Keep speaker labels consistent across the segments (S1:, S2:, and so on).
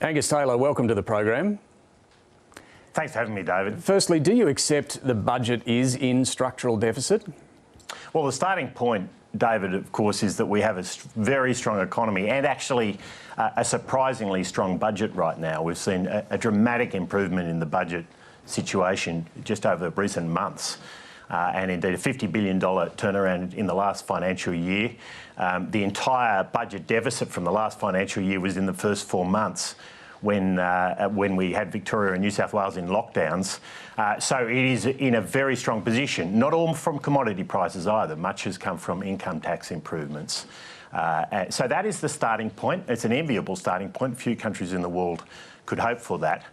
S1: Angus Taylor, welcome to the program.
S2: Thanks for having me, David.
S1: Firstly, do you accept the budget is in structural deficit?
S2: Well, the starting point, David, of course, is that we have a very strong economy and actually a surprisingly strong budget right now. We've seen a dramatic improvement in the budget situation just over recent months. And indeed a $50 billion turnaround in the last financial year. The entire budget deficit from the last financial year was in the first 4 months when we had Victoria and New South Wales in lockdowns. So it is in a very strong position. Not all from commodity prices either. Much has come from income tax improvements. So that is the starting point. It's an enviable starting point. Few countries in the world could hope for that.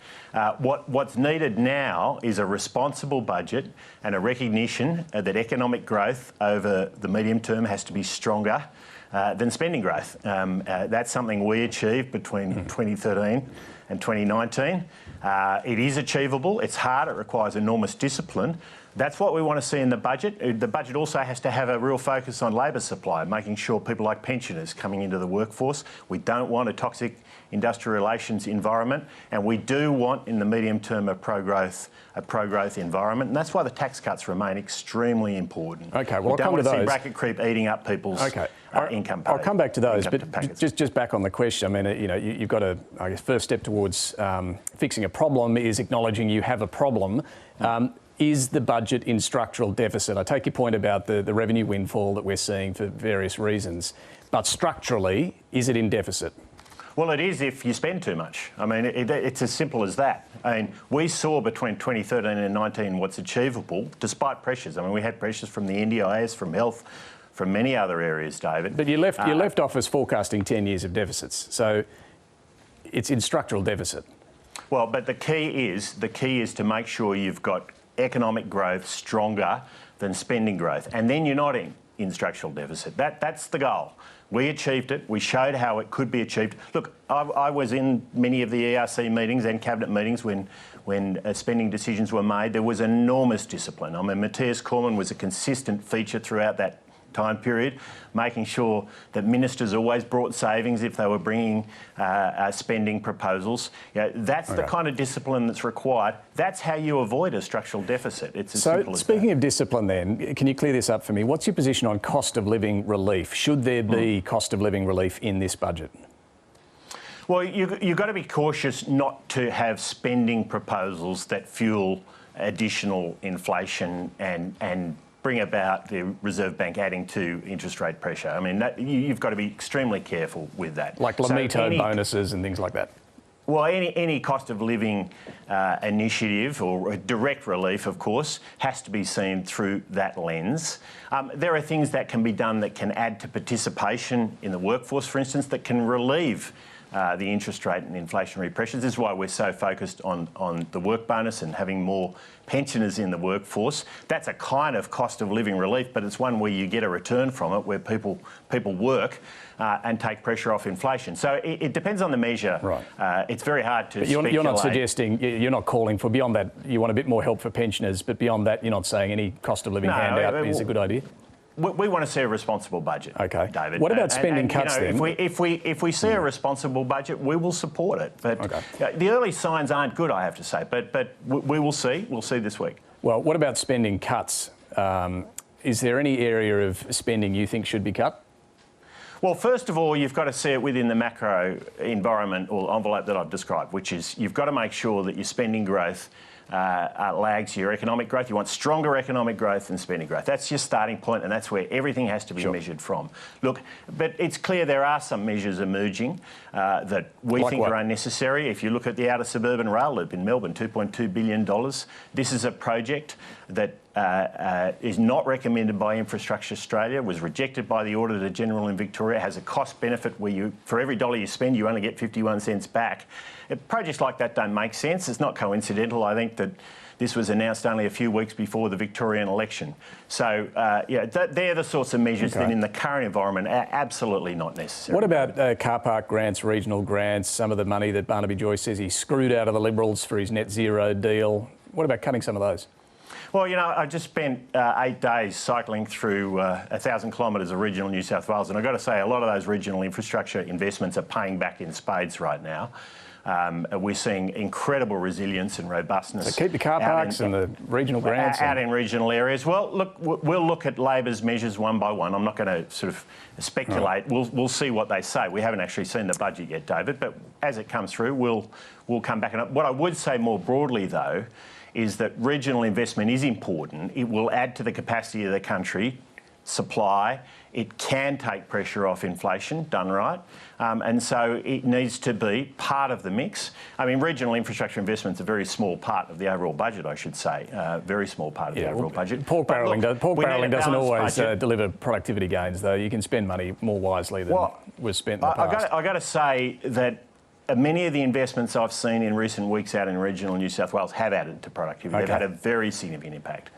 S2: What's needed now is a responsible budget and a recognition that economic growth over the medium term has to be stronger than spending growth. That's something we achieved between 2013 and 2019. It is achievable. It's hard. It requires enormous discipline. That's what we want to see in the budget. The budget also has to have a real focus on labour supply, making sure people like pensioners coming into the workforce. We don't want a toxic industrial relations environment, and we do want, in the medium term, a pro-growth environment, and that's why the tax cuts remain extremely important.
S1: Okay, well,
S2: we don't want to see bracket creep eating up people's income pay.
S1: I'll come back to those, but just back on the question. I mean, you've got to, I guess, first step towards fixing a problem is acknowledging you have a problem. Is the budget in structural deficit? I take your point about the revenue windfall that we're seeing for various reasons, but structurally, is it in deficit?
S2: Well, it is if you spend too much. I mean, it's as simple as that. I mean, we saw between 2013 and 19 what's achievable, despite pressures. I mean, we had pressures from the NDIS, from health, from many other areas, David.
S1: But you left office forecasting 10 years of deficits, so it's in structural deficit.
S2: Well, but the key is to make sure you've got economic growth stronger than spending growth, and then you're not in structural deficit. That's the goal. We achieved it. We showed how it could be achieved. Look, I was in many of the ERC meetings and cabinet meetings when spending decisions were made. There was enormous discipline. I mean, Matthias Cormann was a consistent feature throughout that time period, making sure that ministers always brought savings if they were bringing spending proposals. That's the kind of discipline that's required. That's how you avoid a structural deficit. It's as simple as that.
S1: Speaking of discipline then, can you clear this up for me? What's your position on cost of living relief? Should there be cost of living relief in this budget?
S2: Well, you've got to be cautious not to have spending proposals that fuel additional inflation and bring about the Reserve Bank adding to interest rate pressure. I mean, you've got to be extremely careful with that.
S1: Like Lamito bonuses and things like that?
S2: Well, any cost of living initiative or direct relief, of course, has to be seen through that lens. There are things that can be done that can add to participation in the workforce, for instance, that can relieve the interest rate and inflationary pressures. This is why we're so focused on the work bonus and having more pensioners in the workforce. That's a kind of cost of living relief, but it's one where you get a return from it, where people work and take pressure off inflation. So it depends on the measure.
S1: Right.
S2: It's very hard to
S1: speculate. You're not suggesting, you're not calling for, beyond that, you want a bit more help for pensioners, but beyond that, you're not saying any cost of living handout is a good idea?
S2: We want to see a responsible budget, David.
S1: What about spending cuts then?
S2: If we see a responsible budget, we will support it. But the early signs aren't good, I have to say. But we will see. We'll see this week.
S1: Well, what about spending cuts? Is there any area of spending you think should be cut?
S2: Well, first of all, you've got to see it within the macro environment or envelope that I've described, which is you've got to make sure that your spending growth lags your economic growth. You want stronger economic growth than spending growth. That's your starting point, and that's where everything has to be measured from. Look, but it's clear there are some measures emerging that we think are unnecessary. If you look at the outer suburban rail loop in Melbourne, $2.2 billion. This is a project that is not recommended by Infrastructure Australia, was rejected by the Auditor General in Victoria, has a cost benefit where for every dollar you spend, you only get 51 cents back. Projects like that don't make sense. It's not coincidental. I think that this was announced only a few weeks before the Victorian election. So, they're the sorts of measures that in the current environment are absolutely not necessary.
S1: What about car park grants, regional grants, some of the money that Barnaby Joyce says he screwed out of the Liberals for his net zero deal? What about cutting some of those?
S2: Well, I just spent 8 days cycling through 1,000 kilometres of regional New South Wales, and I've got to say a lot of those regional infrastructure investments are paying back in spades right now. We're seeing incredible resilience and robustness.
S1: So keep the car parks and the regional grants.
S2: Out in regional areas. Well, look, we'll look at Labor's measures one by one. I'm not going to sort of speculate. Right. We'll see what they say. We haven't actually seen the budget yet, David, but as it comes through, we'll come back. And what I would say more broadly, though, is that regional investment is important. It will add to the capacity of the country, supply. It can take pressure off inflation, done right. And so it needs to be part of the mix. I mean, regional infrastructure investment's a very small part of the overall budget, I should say. Very small part of the overall budget.
S1: Pork barrelling doesn't always deliver productivity gains, though. You can spend money more wisely than was spent in the past.
S2: I've got to say that many of the investments I've seen in recent weeks out in regional New South Wales have added to productivity. Okay. They've had a very significant impact.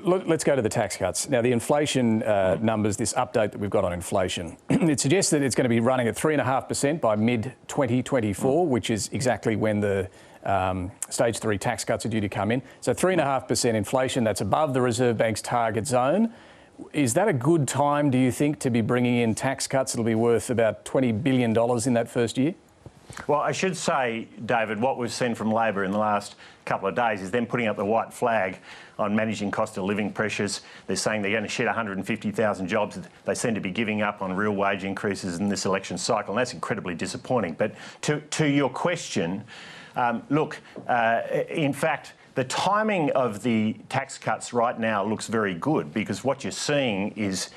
S1: Let's go to the tax cuts. Now, the inflation numbers, this update that we've got on inflation, it suggests that it's going to be running at 3.5% by mid-2024, which is exactly when the stage 3 tax cuts are due to come in. So 3.5% inflation, that's above the Reserve Bank's target zone. Is that a good time, do you think, to be bringing in tax cuts that'll be worth about $20 billion in that first year?
S2: Well, I should say, David, what we've seen from Labor in the last couple of days is them putting up the white flag on managing cost of living pressures. They're saying they're going to shed 150,000 jobs. They seem to be giving up on real wage increases in this election cycle, and that's incredibly disappointing. But to your question, look, in fact, the timing of the tax cuts right now looks very good, because what you're seeing is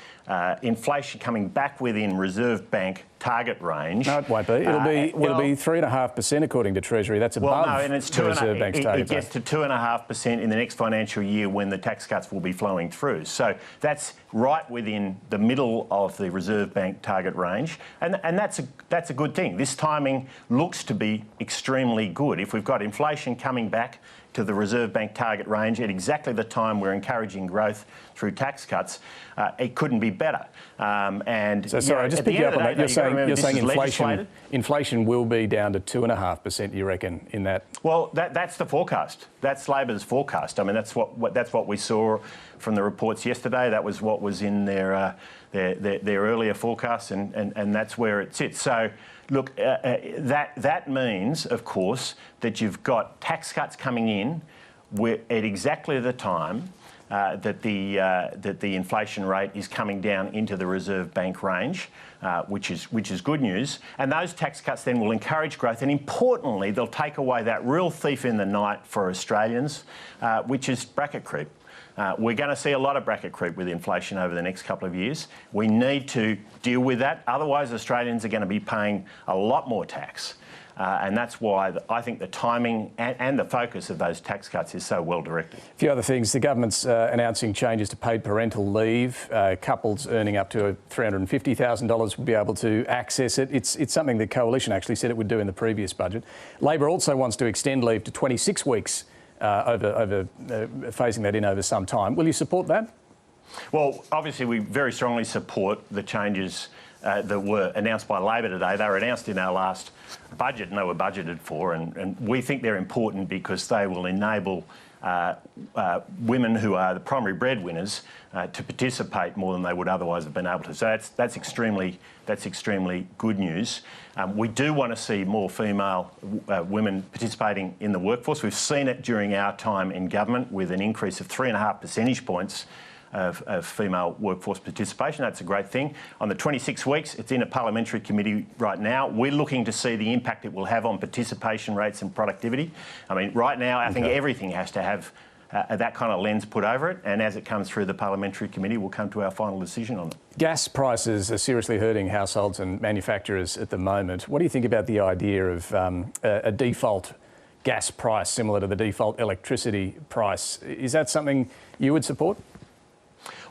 S2: inflation coming back within Reserve Bank target range.
S1: No, it won't be. It'll be 3.5% according to Treasury. That's above the Reserve Bank's target.
S2: It gets to 2.5% in the next financial year when the tax cuts will be flowing through. So that's right within the middle of the Reserve Bank target range, and that's a good thing. This timing looks to be extremely good. If we've got inflation coming back to the Reserve Bank target range at exactly the time we're encouraging growth through tax cuts, it couldn't be better.
S1: So sorry, just pick you up on that. You're saying inflation will be down to 2.5%, you reckon, in that?
S2: Well, that's the forecast. That's Labor's forecast. I mean, that's what we saw from the reports yesterday. That was what was in their earlier forecasts, and that's where it sits. So, look, that means, of course, that you've got tax cuts coming in at exactly the time that the inflation rate is coming down into the Reserve Bank range, which is good news. And those tax cuts then will encourage growth, and importantly, they'll take away that real thief in the night for Australians, which is bracket creep. We're going to see a lot of bracket creep with inflation over the next couple of years. We need to deal with that. Otherwise, Australians are going to be paying a lot more tax. And that's why I think the timing and the focus of those tax cuts is so well directed.
S1: A few other things. The government's announcing changes to paid parental leave. Couples earning up to $350,000 will be able to access it. It's something the Coalition actually said it would do in the previous budget. Labor also wants to extend leave to 26 weeks over phasing that in over some time. Will you support that?
S2: Well, obviously we very strongly support the changes that were announced by Labor today. They were announced in our last budget and they were budgeted for, and we think they're important because they will enable women who are the primary breadwinners to participate more than they would otherwise have been able to. So that's extremely good news. We do want to see more female women participating in the workforce. We've seen it during our time in government with an increase of 3.5 percentage points of female workforce participation. That's a great thing. On the 26 weeks, it's in a parliamentary committee right now. We're looking to see the impact it will have on participation rates and productivity. I mean, right now, I think everything has to have that kind of lens put over it, and as it comes through the parliamentary committee, we'll come to our final decision on it.
S1: Gas prices are seriously hurting households and manufacturers at the moment. What do you think about the idea of a default gas price similar to the default electricity price? Is that something you would support?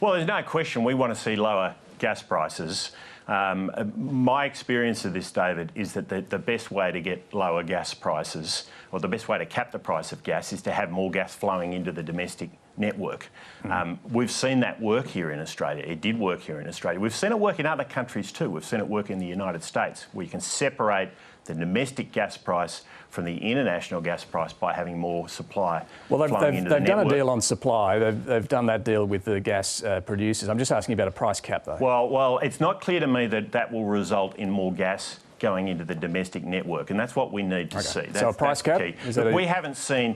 S2: Well, there's no question we want to see lower gas prices. My experience of this, David, is that the best way to get lower gas prices, or the best way to cap the price of gas, is to have more gas flowing into the domestic network. We've seen that work here in Australia. It did work here in Australia. We've seen it work in other countries too. We've seen it work in the United States, where you can separate the domestic gas price from the international gas price by having more supply flowing into the network.
S1: They've done a deal on supply. They've done that deal with the gas producers. I'm just asking about a price cap, though.
S2: Well, it's not clear to me that will result in more gas going into the domestic network, and that's what we need to see. That's,
S1: so a price cap?
S2: We haven't seen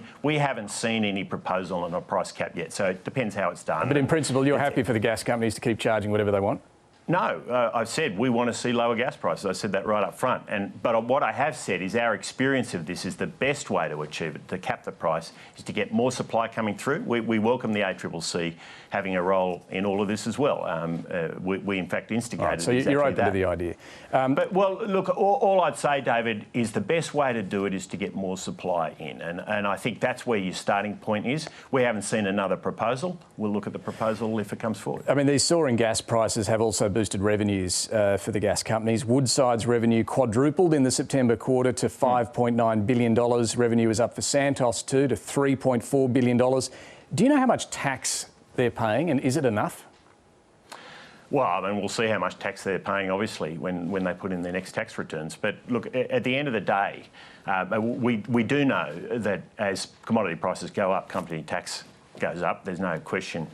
S2: any proposal on a price cap yet, so it depends how it's done.
S1: But in principle, you're happy for the gas companies to keep charging whatever they want?
S2: No, I've said we want to see lower gas prices. I said that right up front. But what I have said is our experience of this is the best way to achieve it, to cap the price, is to get more supply coming through. We welcome the ACCC having a role in all of this as well. We in fact instigated
S1: right, so you're open to the idea.
S2: Look, all I'd say, David, is the best way to do it is to get more supply in. And I think that's where your starting point is. We haven't seen another proposal. We'll look at the proposal if it comes forward.
S1: I mean, these soaring gas prices have also boosted revenues for the gas companies. Woodside's revenue quadrupled in the September quarter to $5.9 billion. Revenue is up for Santos too to $3.4 billion. Do you know how much tax they're paying, and is it enough?
S2: Well, I mean, we'll see how much tax they're paying, obviously, when they put in their next tax returns. But look, at the end of the day, we do know that as commodity prices go up, company tax goes up. There's no question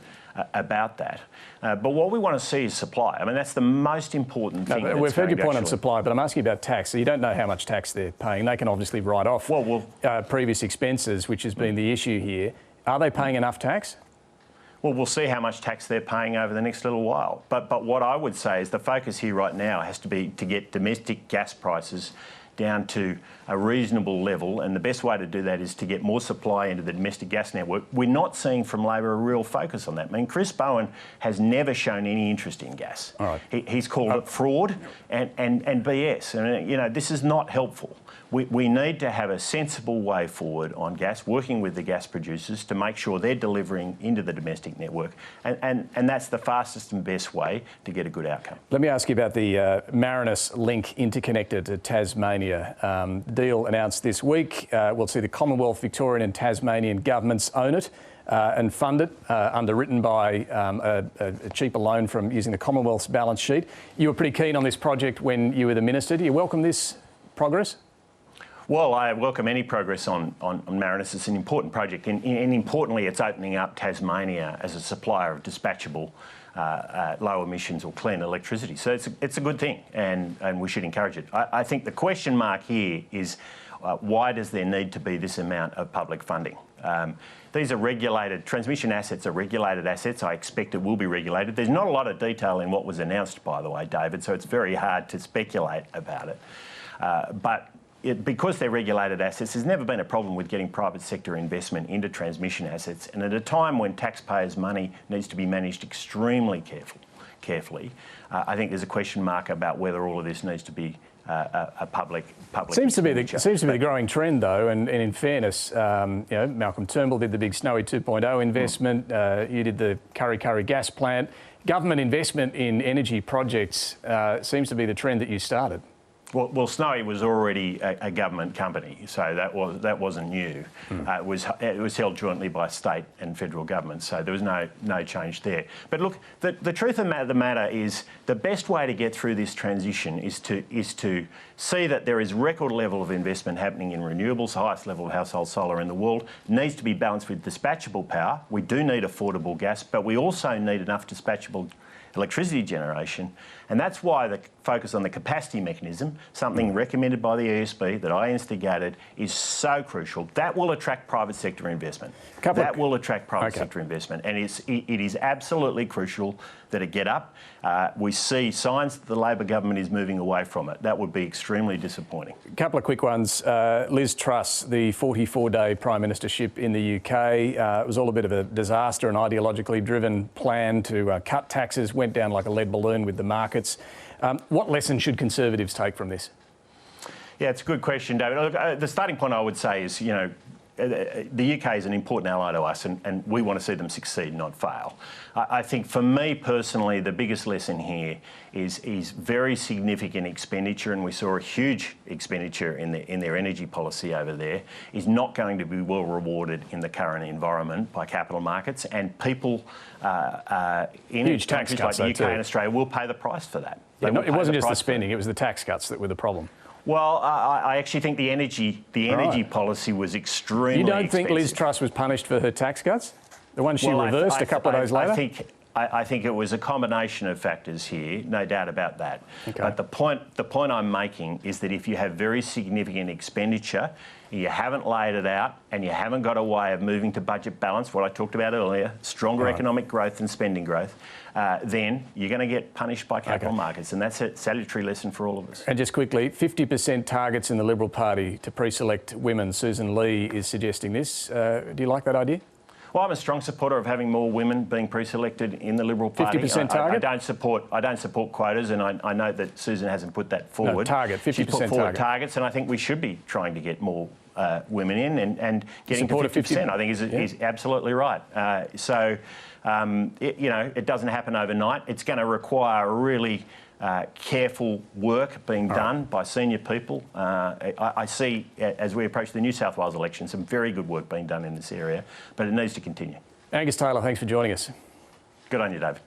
S2: about that. But what we want to see is supply. I mean, that's the most important thing.
S1: No, we've heard your point on supply, but I'm asking about tax. So you don't know how much tax they're paying. They can obviously write off previous expenses, which has been the issue here. Are they paying enough tax?
S2: Well, we'll see how much tax they're paying over the next little while. But what I would say is the focus here right now has to be to get domestic gas prices down to a reasonable level, and the best way to do that is to get more supply into the domestic gas network. We're not seeing from Labor a real focus on that. I mean, Chris Bowen has never shown any interest in gas.
S1: All right.
S2: He's called it fraud and BS, and you know, this is not helpful. We need to have a sensible way forward on gas, working with the gas producers to make sure they're delivering into the domestic network, and that's the fastest and best way to get a good outcome.
S1: Let me ask you about the Marinus Link interconnector to Tasmania. Deal announced this week. We'll see the Commonwealth, Victorian and Tasmanian governments own it and fund it, underwritten by a cheaper loan from using the Commonwealth's balance sheet. You were pretty keen on this project when you were the minister. Do you welcome this progress?
S2: Well, I welcome any progress on Marinus. It's an important project, and importantly, it's opening up Tasmania as a supplier of dispatchable low emissions or clean electricity. So it's a good thing, and we should encourage it. I think the question mark here is why does there need to be this amount of public funding? These are regulated, transmission assets are regulated assets. I expect it will be regulated. There's not a lot of detail in what was announced, by the way, David, so it's very hard to speculate about it. Because they're regulated assets, there's never been a problem with getting private sector investment into transmission assets. And at a time when taxpayers' money needs to be managed extremely carefully, I think there's a question mark about whether all of this needs to be a public.
S1: Seems to be the growing trend, though. And in fairness, you know, Malcolm Turnbull did the big Snowy 2.0 investment. You did the Kurri gas plant. Government investment in energy projects seems to be the trend that you started.
S2: Well, Snowy was already a government company, so that wasn't new. It was held jointly by state and federal governments, so there was no change there. But look, the truth of the matter is the best way to get through this transition is to see that there is record level of investment happening in renewables, the highest level of household solar in the world. It needs to be balanced with dispatchable power. We do need affordable gas, but we also need enough dispatchable electricity generation, and that's why the focus on the capacity mechanism, something recommended by the ESB that I instigated, is so crucial. That will attract private sector investment. Will attract private sector investment, and it is absolutely crucial that it get up. We see signs that the Labor government is moving away from it. That would be extremely disappointing.
S1: A couple of quick ones. Liz Truss, the 44-day Prime Ministership in the UK, it was all a bit of a disaster, an ideologically driven plan to cut taxes, went down like a lead balloon with the markets. What lesson should Conservatives take from this?
S2: Yeah, it's a good question, David. Look, the starting point I would say is, you know, the UK is an important ally to us, and we want to see them succeed, not fail. I think for me personally, the biggest lesson here is very significant expenditure, and we saw a huge expenditure in their energy policy over there, is not going to be well rewarded in the current environment by capital markets, and people in
S1: huge tax cuts
S2: like the UK and Australia will pay the price for that.
S1: It wasn't just the spending, it was the tax cuts that were the problem.
S2: Well, I actually think the energy policy was extremely
S1: You don't
S2: expensive.
S1: think Liz Truss was punished for her tax cuts? The one she reversed a couple of days later?
S2: I think it was a combination of factors here, no doubt about that.
S1: Okay.
S2: But the point I'm making is that if you have very significant expenditure, you haven't laid it out and you haven't got a way of moving to budget balance, what I talked about earlier, stronger economic growth and spending growth, then you're going to get punished by capital markets. And that's a salutary lesson for all of us.
S1: And just quickly, 50% targets in the Liberal Party to pre-select women. Susan Lee is suggesting this. Do you like that idea?
S2: Well, I'm a strong supporter of having more women being pre-selected in the Liberal Party.
S1: 50% target?
S2: I don't support quotas, and I know that Susan hasn't put that forward.
S1: No, target, 50%
S2: She's put forward
S1: target.
S2: targets, and I think we should be trying to get more women in, and getting to 50%, I think is absolutely right. It doesn't happen overnight. It's going to require really careful work being done by senior people. I see, as we approach the New South Wales election, some very good work being done in this area, but it needs to continue.
S1: Angus Taylor, thanks for joining us.
S2: Good on you, David.